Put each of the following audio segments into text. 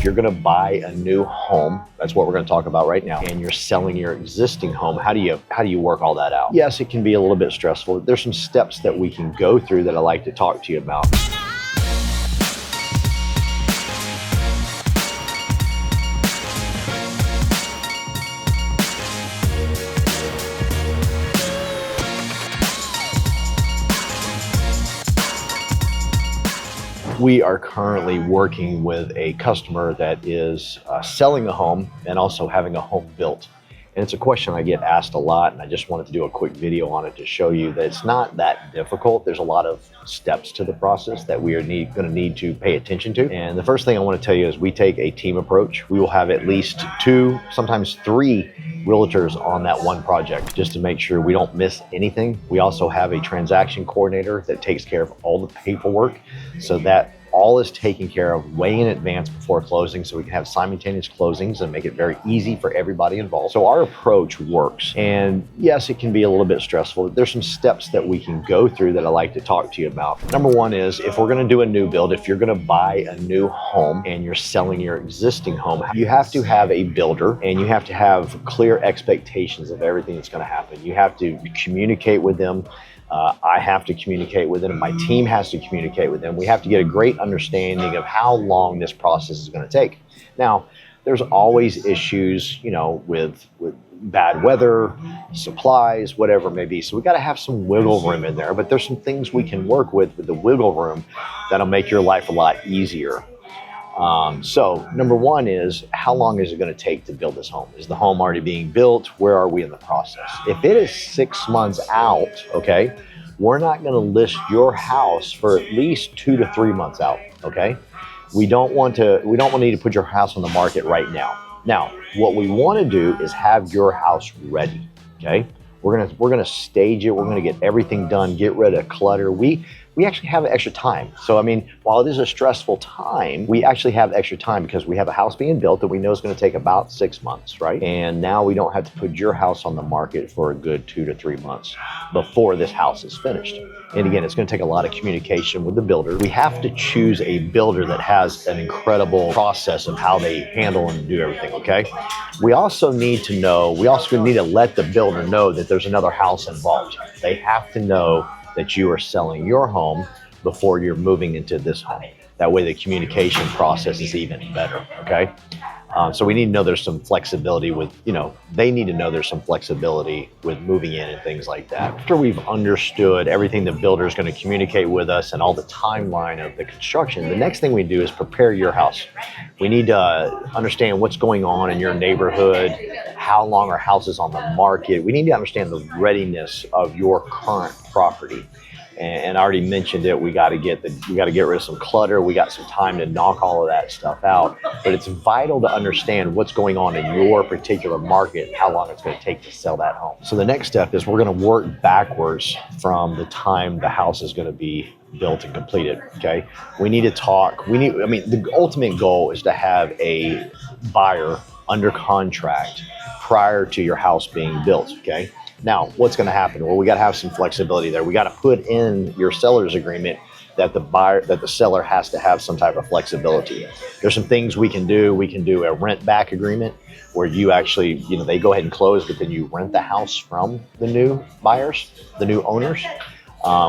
If you're going to buy a new home, that's what we're going to talk about right now, and you're selling your existing home, how do you work all that out? Yes, it can be a little bit stressful. There's some steps that we can go through that I like to talk to you about. We are currently working with a customer that is selling a home and also having a home built. And it's a question I get asked a lot, and I just wanted to do a quick video on it to show you that it's not that difficult. There's a lot of steps to the process that we are going to need to pay attention to. And the first thing I want to tell you is we take a team approach. We will have at least 2, sometimes 3 realtors on that one project just to make sure we don't miss anything. We also have a transaction coordinator that takes care of all the paperwork so that all is taken care of way in advance before closing, so we can have simultaneous closings and make it very easy for everybody involved. So our approach works, and yes, it can be a little bit stressful. There's some steps that we can go through that I like to talk to you about. Number one is, if we're going to do a new build, if you're going to buy a new home and you're selling your existing home, you have to have a builder and you have to have clear expectations of everything that's going to happen. You have to communicate with them. I have to communicate with them. My team has to communicate with them. We have to get a great understanding of how long this process is going to take. Now, there's always issues, with bad weather, supplies, whatever it may be. So we got to have some wiggle room in there, but there's some things we can work with the wiggle room that'll make your life a lot easier. So number one is, how long is it going to take to build this home? Is the home already being built? Where are we in the process? If it is 6 months out, okay, we're not going to list your house for at least 2 to 3 months out, okay? We don't want to need to put your house on the market right now. Now, what we want to do is have your house ready, okay? We're gonna stage it. We're gonna get everything done, get rid of clutter. We actually have extra time. So, I mean, while it is a stressful time, we actually have extra time because we have a house being built that we know is going to take about 6 months, right? And now we don't have to put your house on the market for a good 2 to 3 months before this house is finished. And again, it's going to take a lot of communication with the builder. We have to choose a builder that has an incredible process of how they handle and do everything, okay? We also need to let the builder know that there's another house involved. They have to know that you are selling your home before you're moving into this home. That way the communication process is even better, okay? So we need to know there's some flexibility with, they need to know there's some flexibility with moving in and things like that. After we've understood everything the builder is going to communicate with us and all the timeline of the construction, the next thing we do is prepare your house. We need to understand what's going on in your neighborhood, how long are houses on the market. We need to understand the readiness of your current property. And I already mentioned it. We got to get rid of some clutter. We got some time to knock all of that stuff out. But it's vital to understand what's going on in your particular market and how long it's going to take to sell that home. So the next step is we're going to work backwards from the time the house is going to be built and completed. Okay. We need to talk. The ultimate goal is to have a buyer under contract prior to your house being built. Okay. Now, what's going to happen? Well, we got to have some flexibility there. We got to put in your seller's agreement that the seller has to have some type of flexibility. There's some things we can do. We can do a rent back agreement where you actually, they go ahead and close, but then you rent the house from the new buyers, the new owners.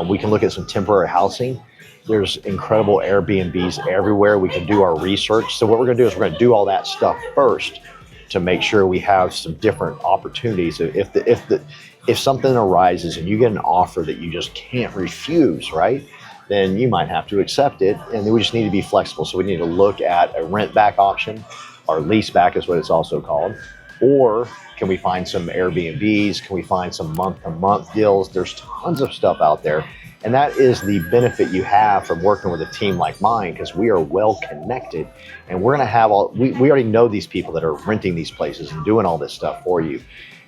We can look at some temporary housing. There's incredible Airbnbs everywhere. We can do our research. So what we're going to do is we're going to do all that stuff first to make sure we have some different opportunities. If something arises and you get an offer that you just can't refuse, right, then you might have to accept it. And then we just need to be flexible. So we need to look at a rent back option, or lease back is what it's also called. Or can we find some Airbnbs? Can we find some month-to-month deals? There's tons of stuff out there. And that is the benefit you have from working with a team like mine, because we are well connected and we're going to have we already know these people that are renting these places and doing all this stuff for you.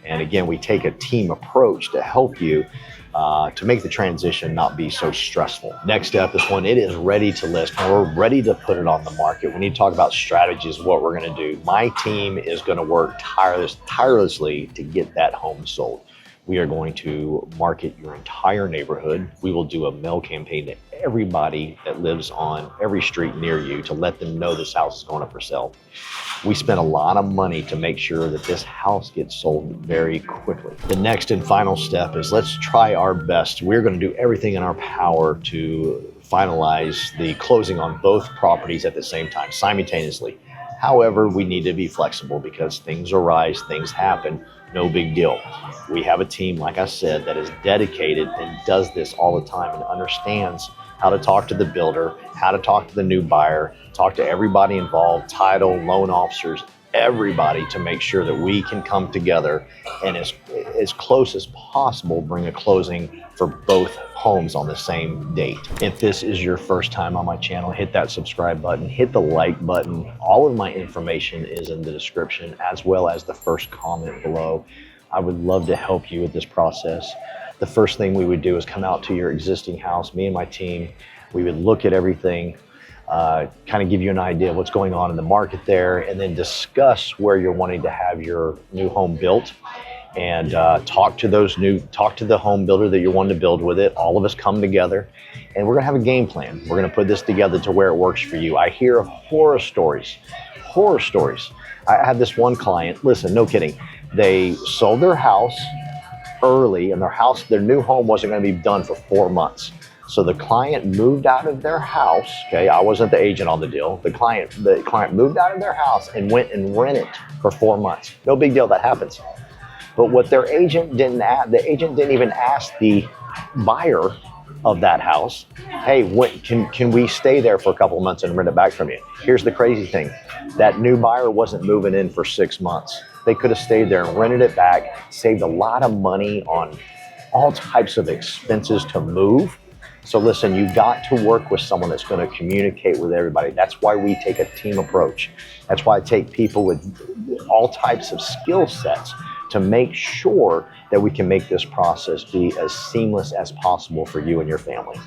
And again, we take a team approach to help you to make the transition not be so stressful. Next step is when it is ready to list, when we're ready to put it on the market, we need to talk about strategies, what we're going to do. My team is going to work tirelessly to get that home sold. We are going to market your entire neighborhood. We will do a mail campaign to everybody that lives on every street near you to let them know this house is going up for sale. We spent a lot of money to make sure that this house gets sold very quickly. The next and final step is let's try our best. We're going to do everything in our power to finalize the closing on both properties at the same time, simultaneously. However, we need to be flexible because things arise, things happen, no big deal. We have a team, like I said, that is dedicated and does this all the time and understands how to talk to the builder, how to talk to the new buyer, talk to everybody involved, title, loan officers, everybody, to make sure that we can come together and as close as possible bring a closing for both homes on the same date. If this is your first time on my channel, hit that subscribe button, hit the like button. All of my information is in the description as well as the first comment below. I would love to help you with this process. The first thing we would do is come out to your existing house, me and my team. We would look at everything, kind of give you an idea of what's going on in the market there, and then discuss where you're wanting to have your new home built, and talk to the home builder that you're wanting to build with it. All of us come together, and we're gonna have a game plan. We're gonna put this together to where it works for you. I hear horror stories. I had this one client, listen, no kidding. They sold their house early, and their new home wasn't going to be done for 4 months. So the client moved out of their house. Okay, I wasn't the agent on the deal. The client moved out of their house and went and rented for 4 months. No big deal, that happens. But what their agent didn't ask, the agent didn't even ask the buyer of that house, hey, can we stay there for a couple of months and rent it back from you? Here's the crazy thing. That new buyer wasn't moving in for 6 months. They could have stayed there and rented it back, saved a lot of money on all types of expenses to move. So listen, you've got to work with someone that's going to communicate with everybody. That's why we take a team approach. That's why I take people with all types of skill sets to make sure that we can make this process be as seamless as possible for you and your family.